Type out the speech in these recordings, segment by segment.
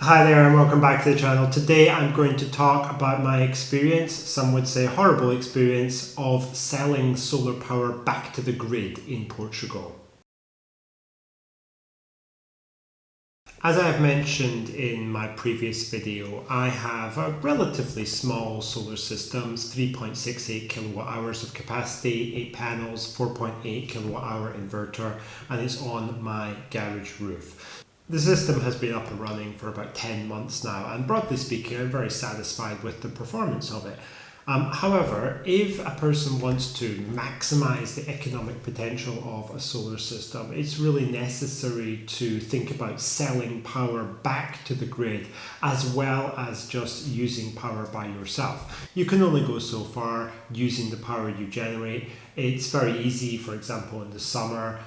Hi there and welcome back to the channel. Today I'm going to talk about my experience, some would say horrible experience, of selling solar power back to the grid in Portugal. As I have mentioned in my previous video, I have a relatively small solar system, 3.68 kilowatt hours of capacity, 8 panels, 4.8 kilowatt hour inverter, and it's on my garage roof. The system has been up and running for about 10 months now, and broadly speaking, I'm very satisfied with the performance of it. However, if a person wants to maximize the economic potential of a solar system, it's really necessary to think about selling power back to the grid as well as just using power by yourself. You can only go so far using the power you generate. It's very easy, for example, in the summer,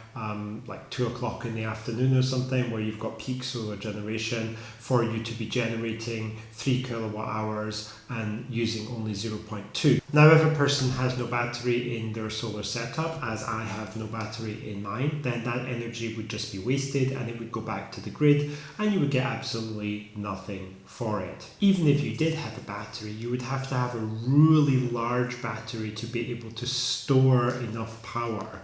like 2 o'clock in the afternoon or something, where you've got peak solar generation, for you to be generating 3 kilowatt hours and using only 0.2. Now, if a person has no battery in their solar setup, as I have no battery in mine, then that energy would just be wasted and it would go back to the grid and you would get absolutely nothing for it. Even if you did have a battery, you would have to have a really large battery to be able to store enough power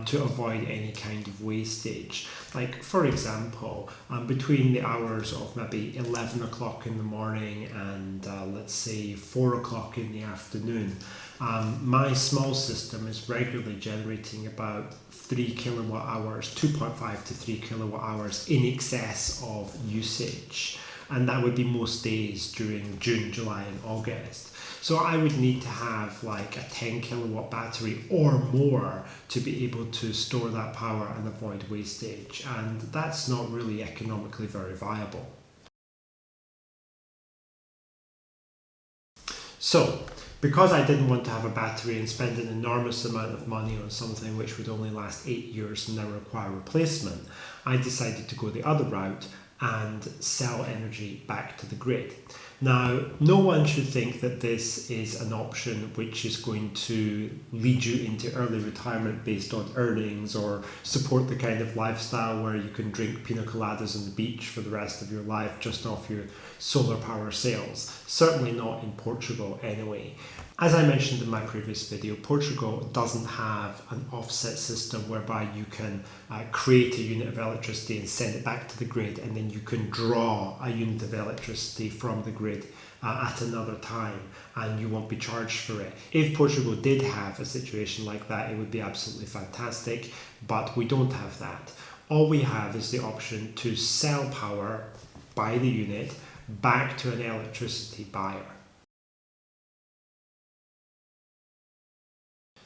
to avoid any kind of wastage. Like, for example, between the hours of maybe 11 o'clock in the morning and let's say 4 o'clock in the afternoon, my small system is regularly generating about 3 kilowatt hours, 2.5 to 3 kilowatt hours in excess of usage. And that would be most days during June, July and August. So I would need to have like a 10 kilowatt battery or more to be able to store that power and avoid wastage. And that's not really economically very viable. So, because I didn't want to have a battery and spend an enormous amount of money on something which would only last 8 years and now require replacement, I decided to go the other route and sell energy back to the grid. Now, no one should think that this is an option which is going to lead you into early retirement based on earnings or support the kind of lifestyle where you can drink pina coladas on the beach for the rest of your life just off your solar power sales. Certainly not in Portugal anyway. As I mentioned in my previous video, Portugal doesn't have an offset system whereby you can create a unit of electricity and send it back to the grid, and then you can draw a unit of electricity from the grid at another time and you won't be charged for it. If Portugal did have a situation like that, it would be absolutely fantastic, but we don't have that. All we have is the option to sell power by the unit back to an electricity buyer.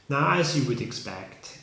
Now, as you would expect,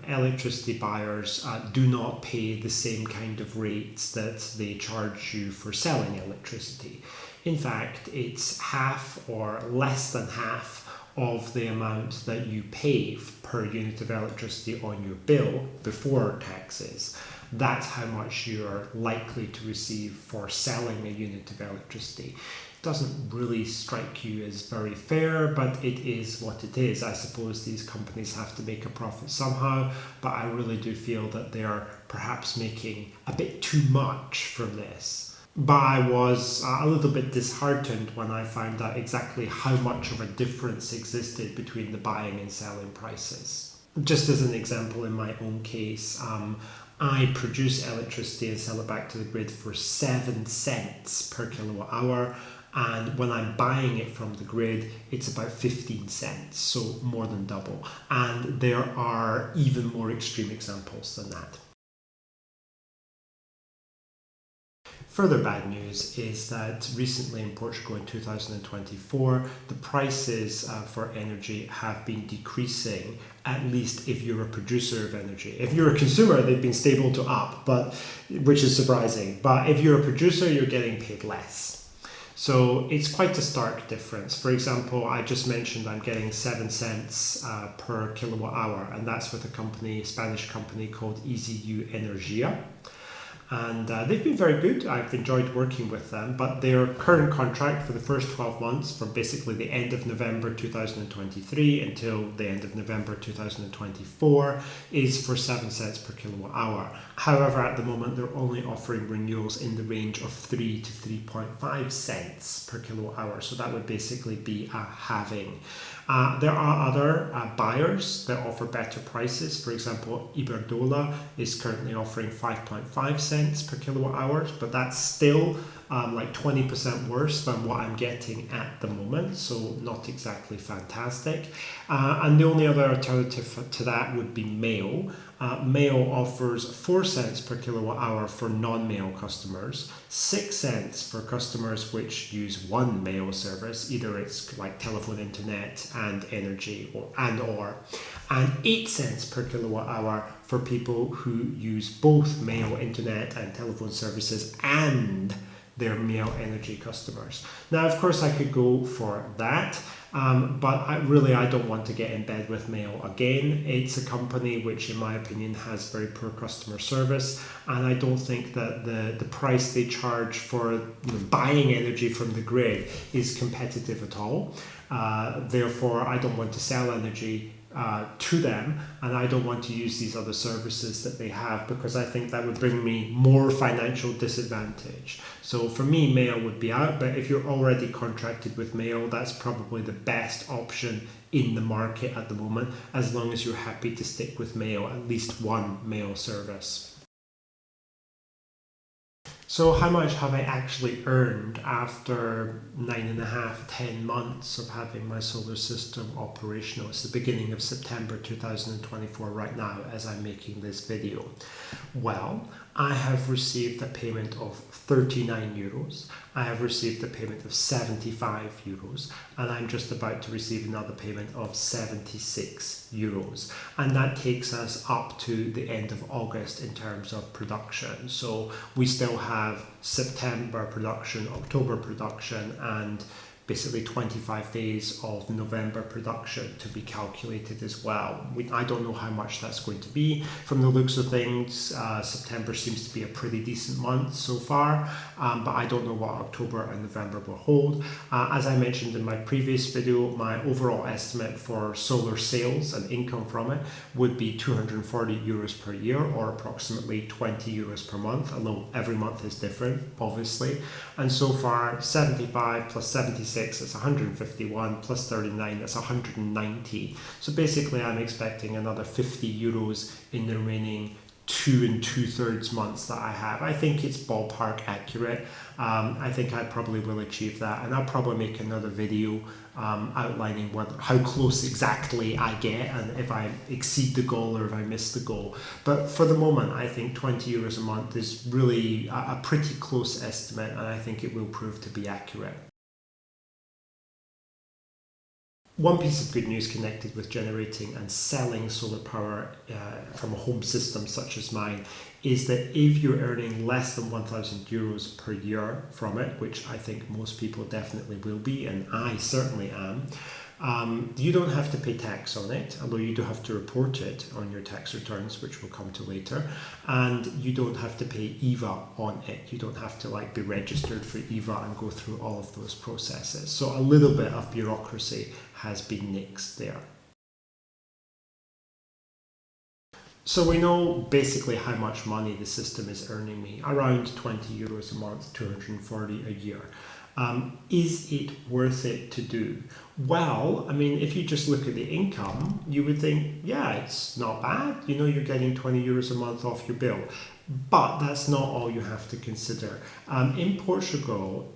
electricity buyers do not pay the same kind of rates that they charge you for selling electricity. In fact, it's half or less than half of the amount that you pay per unit of electricity on your bill before taxes. That's how much you're likely to receive for selling a unit of electricity. Doesn't really strike you as very fair, but it is what it is. I suppose these companies have to make a profit somehow, but I really do feel that they are perhaps making a bit too much from this. But I was a little bit disheartened when I found out exactly how much of a difference existed between the buying and selling prices. Just as an example, in my own case, I produce electricity and sell it back to the grid for 7 cents per kilowatt hour. And when I'm buying it from the grid, it's about 15 cents, so more than double. And there are even more extreme examples than that. Further bad news is that recently in Portugal in 2024, the prices for energy have been decreasing, at least if you're a producer of energy. If you're a consumer, they've been stable to up, which is surprising. But if you're a producer, you're getting paid less. So it's quite a stark difference. For example, I just mentioned I'm getting 7 cents per kilowatt hour, and that's with a Spanish company called EZU Energia. and they've been very good. I've enjoyed working with them, but their current contract for the first 12 months, from basically the end of November 2023 until the end of November 2024, is for 7 cents per kilowatt hour. However, at the moment they're only offering renewals in the range of 3 to 3.5 cents per kilowatt hour, so that would basically be a halving. There are other buyers that offer better prices. For example, Iberdrola is currently offering 5.5 cents per kilowatt hour, but that's still like 20% worse than what I'm getting at the moment, so not exactly fantastic. And the only other alternative to that would be Mayo. Mayo offers 4 cents per kilowatt hour for non-Mayo customers, 6 cents for customers which use one Mayo service, either it's like telephone, internet and energy, and 8 cents per kilowatt hour for people who use both Mayo internet and telephone services and their Mayo energy customers. Now, of course, I could go for that, but I don't want to get in bed with Mayo again. It's a company which, in my opinion, has very poor customer service, and I don't think that the price they charge for buying energy from the grid is competitive at all. Therefore, I don't want to sell energy to them, and I don't want to use these other services that they have, because I think that would bring me more financial disadvantage. So for me, Mayo would be out, but if you're already contracted with Mayo, that's probably the best option in the market at the moment, as long as you're happy to stick with Mayo, at least one Mayo service. So how much have I actually earned after 9.5, 10 months of having my solar system operational? It's the beginning of September 2024 right now as I'm making this video. Well, I have received a payment of 39 euros. I have received a payment of 75 euros, and I'm just about to receive another payment of 76 euros. And that takes us up to the end of August in terms of production. So we still have September production, October production, and basically 25 days of November production to be calculated as well. I don't know how much that's going to be. From the looks of things, September seems to be a pretty decent month so far, but I don't know what October and November will hold. As I mentioned in my previous video, my overall estimate for solar sales and income from it would be 240 euros per year, or approximately 20 euros per month, although every month is different, obviously. And so far, 75 plus 76, it's 151, plus 39, that's 190. So basically I'm expecting another 50 euros in the remaining 2 2/3 months that I have. I think it's ballpark accurate. I think I probably will achieve that, and I'll probably make another video outlining how close exactly I get, and if I exceed the goal or if I miss the goal. But for the moment, I think 20 euros a month is really a pretty close estimate, and I think it will prove to be accurate. One piece of good news connected with generating and selling solar power from a home system such as mine is that if you're earning less than 1,000 euros per year from it, which I think most people definitely will be, and I certainly am, you don't have to pay tax on it, although you do have to report it on your tax returns, which we'll come to later, and you don't have to pay EVA on it. You don't have to be registered for EVA and go through all of those processes. So a little bit of bureaucracy has been nixed there. So we know basically how much money the system is earning me, around 20 euros a month, 240 a year. Is it worth it to do? Well, I mean, if you just look at the income, you would think, yeah, it's not bad. You're getting 20 euros a month off your bill. But that's not all you have to consider. In Portugal,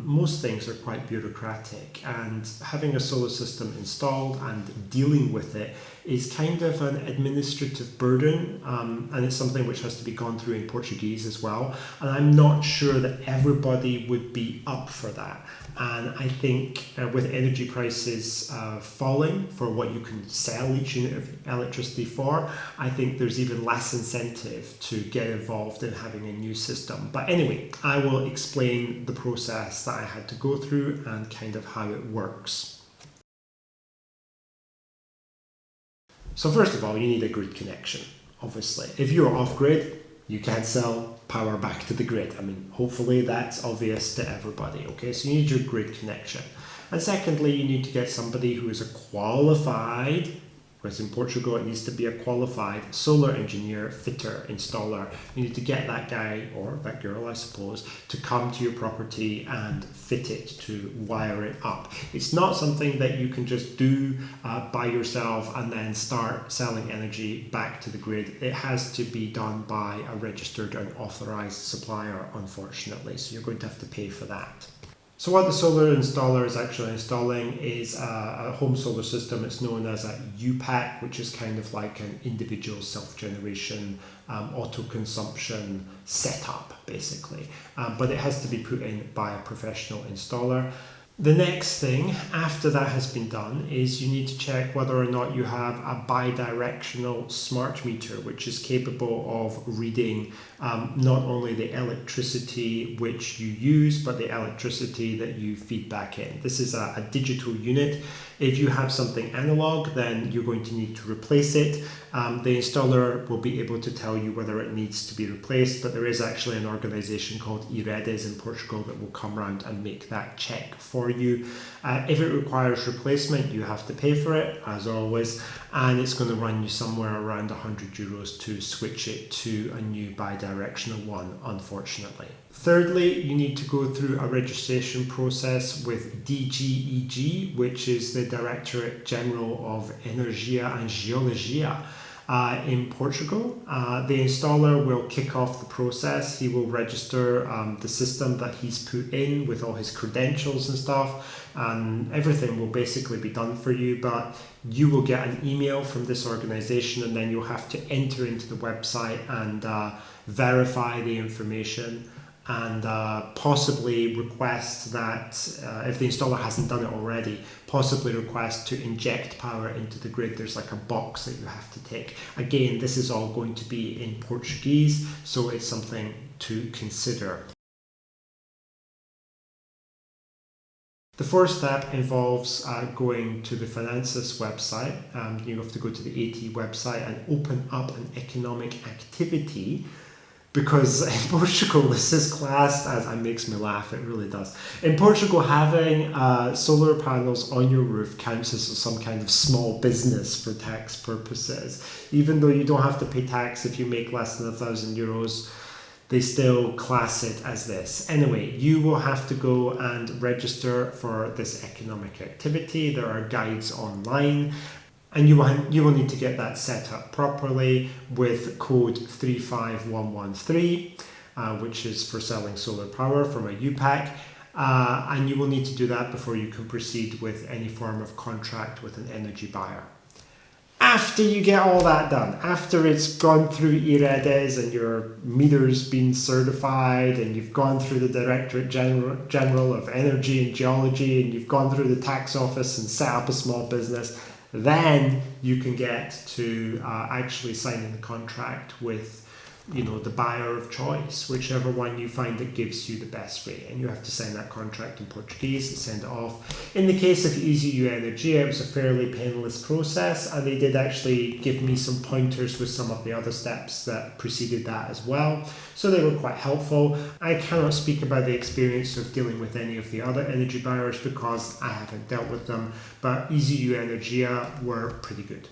most things are quite bureaucratic, and having a solar system installed and dealing with it is kind of an administrative burden, and it's something which has to be gone through in Portuguese as well, and I'm not sure that everybody would be up for that. And I think with energy prices falling for what you can sell each unit of electricity for, I think there's even less incentive to get involved in having a new system. But anyway, I will explain the process that I had to go through and kind of how it works. So first of all, you need a grid connection, obviously. If you're off-grid, you can't sell power back to the grid. I mean, hopefully that's obvious to everybody, okay? So you need your grid connection. And secondly, you need to get somebody who is a qualified, whereas in Portugal it needs to be a qualified solar engineer, fitter, installer. You need to get that guy, or that girl I suppose, to come to your property and fit it, to wire it up. It's not something that you can just do by yourself and then start selling energy back to the grid. It has to be done by a registered and authorized supplier, unfortunately, so you're going to have to pay for that. So what the solar installer is actually installing is a home solar system. It's known as a UPAC, which is kind of like an individual self-generation, auto-consumption setup, basically. But it has to be put in by a professional installer. The next thing after that has been done is you need to check whether or not you have a bidirectional smart meter, which is capable of reading not only the electricity which you use, but the electricity that you feed back in. This is a digital unit. If you have something analog, then you're going to need to replace it. The installer will be able to tell you whether it needs to be replaced, but there is actually an organization called Iredes in Portugal that will come around and make that check for you. If it requires replacement, you have to pay for it, as always, and it's going to run you somewhere around €100 to switch it to a new bidirectional one, unfortunately. Thirdly, you need to go through a registration process with DGEG, which is the Directorate General of Energia and Geologia in Portugal. The installer will kick off the process. He will register the system that he's put in with all his credentials and stuff, and everything will basically be done for you, but you will get an email from this organization, and then you'll have to enter into the website and verify the information, and possibly request that, if the installer hasn't done it already, possibly request to inject power into the grid. There's like a box that you have to tick. Again, this is all going to be in Portuguese, so it's something to consider. The first step involves going to the Finanças website. You have to go to the AT website and open up an economic activity, because in Portugal this is classed as, it makes me laugh, it really does. In Portugal, having solar panels on your roof counts as some kind of small business for tax purposes. Even though you don't have to pay tax if you make less than €1,000, they still class it as this. Anyway, you will have to go and register for this economic activity. There are guides online, and you will need to get that set up properly with code 35113, which is for selling solar power from a UPAC. And you will need to do that before you can proceed with any form of contract with an energy buyer. After you get all that done, after it's gone through Iredes and your meter's been certified, and you've gone through the Directorate General of Energy and Geology, and you've gone through the tax office and set up a small business, then you can get to actually signing the contract with, the buyer of choice, whichever one you find that gives you the best rate. And you have to sign that contract in Portuguese and send it off. In the case of Easy Energia, it was a fairly painless process, and they did actually give me some pointers with some of the other steps that preceded that as well. So they were quite helpful. I cannot speak about the experience of dealing with any of the other energy buyers because I haven't dealt with them, but Easy Energia were pretty good.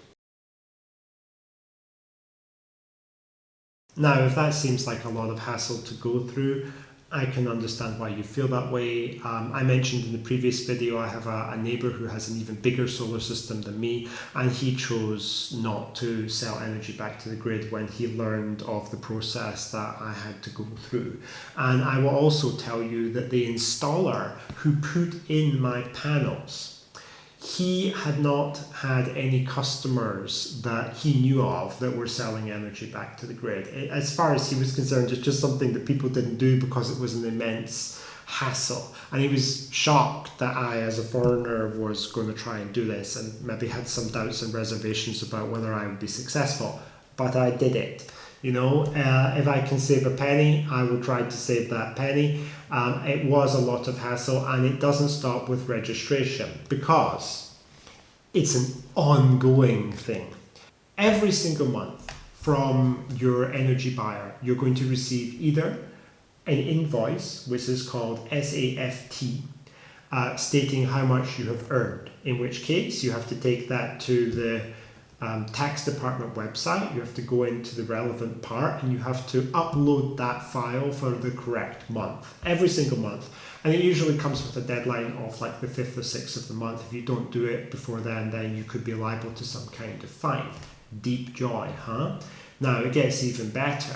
Now, if that seems like a lot of hassle to go through, I can understand why you feel that way. I mentioned in the previous video, I have a neighbour who has an even bigger solar system than me, and he chose not to sell energy back to the grid when he learned of the process that I had to go through. And I will also tell you that the installer who put in my panels, he had not had any customers that he knew of that were selling energy back to the grid. As far as he was concerned, it's just something that people didn't do because it was an immense hassle. And he was shocked that I, as a foreigner, was going to try and do this, and maybe had some doubts and reservations about whether I would be successful. But I did it. If I can save a penny, I will try to save that penny. It was a lot of hassle, and it doesn't stop with registration because it's an ongoing thing. Every single month from your energy buyer, you're going to receive either an invoice, which is called SAFT, stating how much you have earned, in which case you have to take that to the tax department website. You have to go into the relevant part and you have to upload that file for the correct month, every single month. And it usually comes with a deadline of like the 5th or 6th of the month. If you don't do it before then you could be liable to some kind of fine. Deep joy, huh? Now it gets even better.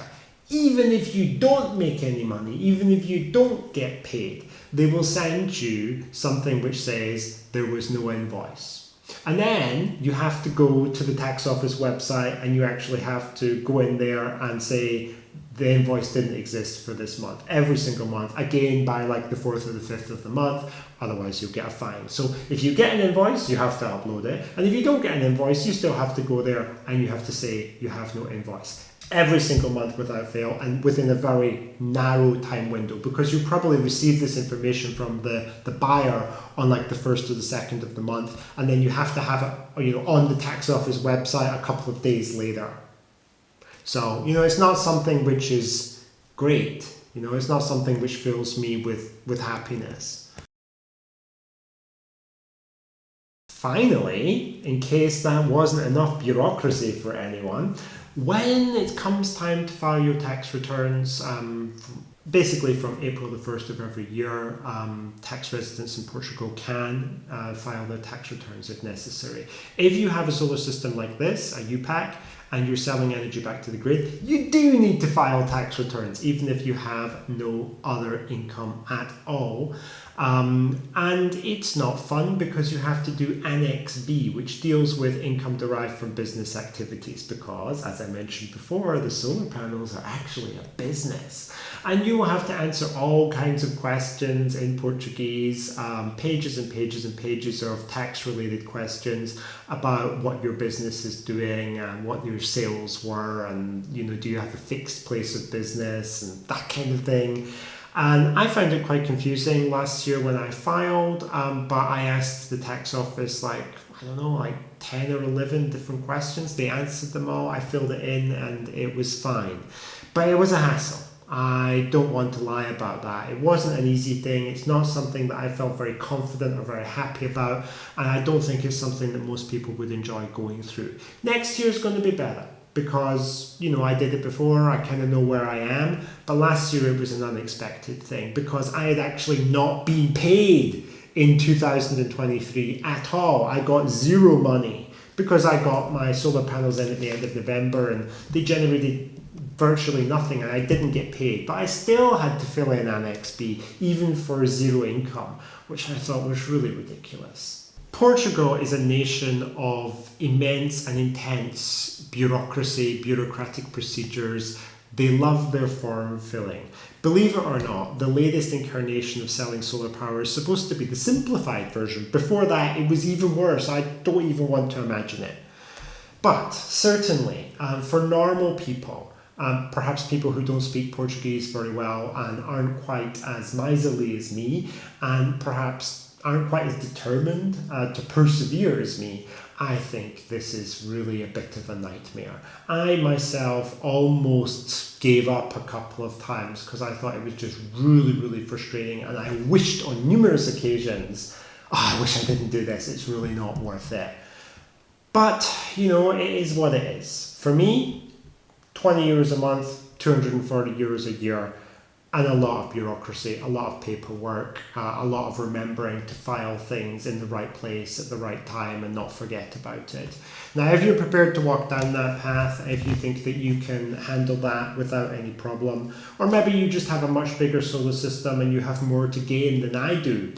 Even if you don't make any money, even if you don't get paid, they will send you something which says there was no invoice. And then you have to go to the tax office website and you actually have to go in there and say the invoice didn't exist for this month, every single month, again by like the 4th or the 5th of the month, otherwise you'll get a fine. So if you get an invoice, you have to upload it. And if you don't get an invoice, you still have to go there and you have to say you have no invoice. Every single month without fail, and within a very narrow time window, because you probably receive this information from the buyer on like the 1st or the 2nd of the month, and then you have to have it, on the tax office website a couple of days later. So, it's not something which is great. It's not something which fills me with happiness. Finally, in case that wasn't enough bureaucracy for anyone, when it comes time to file your tax returns, basically from April the 1st of every year, tax residents in Portugal can file their tax returns if necessary. If you have a solar system like this, a UPAC, and you're selling energy back to the grid, you do need to file tax returns, even if you have no other income at all. And it's not fun because you have to do Annex B, which deals with income derived from business activities, because, as I mentioned before, the solar panels are actually a business. And you will have to answer all kinds of questions in Portuguese, pages and pages and pages of tax-related questions about what your business is doing and what your sales were, and do you have a fixed place of business and that kind of thing. And I found it quite confusing last year when I filed, but I asked the tax office like 10 or 11 different questions. They answered them all, I filled it in, and it was fine. But it was a hassle. I don't want to lie about that. It wasn't an easy thing. It's not something that I felt very confident or very happy about, and I don't think it's something that most people would enjoy going through. Next year is going to be better, because I did it before, I kind of know where I am, but last year it was an unexpected thing because I had actually not been paid in 2023 at all. I got zero money because I got my solar panels in at the end of November and they generated virtually nothing and I didn't get paid, but I still had to fill in Annex B even for zero income, which I thought was really ridiculous. Portugal is a nation of immense and intense bureaucracy, bureaucratic procedures. They love their form filling. Believe it or not, the latest incarnation of selling solar power is supposed to be the simplified version. Before that, it was even worse. I don't even want to imagine it. But certainly, for normal people, perhaps people who don't speak Portuguese very well and aren't quite as miserly as me, and perhaps aren't quite as determined to persevere as me, I think this is really a bit of a nightmare. I myself almost gave up a couple of times because I thought it was just really, really frustrating, and I wished on numerous occasions, I wish I didn't do this, it's really not worth it. But, it is what it is. For me, 20 euros a month, 240 euros a year, and a lot of bureaucracy, a lot of paperwork, a lot of remembering to file things in the right place at the right time and not forget about it. Now, if you're prepared to walk down that path, if you think that you can handle that without any problem, or maybe you just have a much bigger solar system and you have more to gain than I do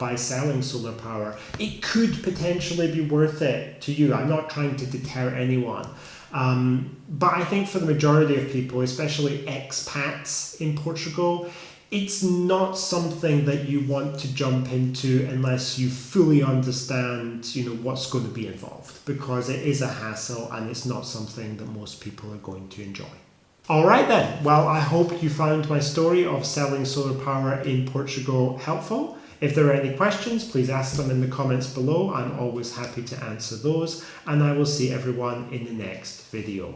by selling solar power, it could potentially be worth it to you. I'm not trying to deter anyone. But I think for the majority of people, especially expats in Portugal, it's not something that you want to jump into unless you fully understand, what's going to be involved, because it is a hassle and it's not something that most people are going to enjoy. All right then, well, I hope you found my story of selling solar power in Portugal helpful. If there are any questions, please ask them in the comments below. I'm always happy to answer those, and I will see everyone in the next video.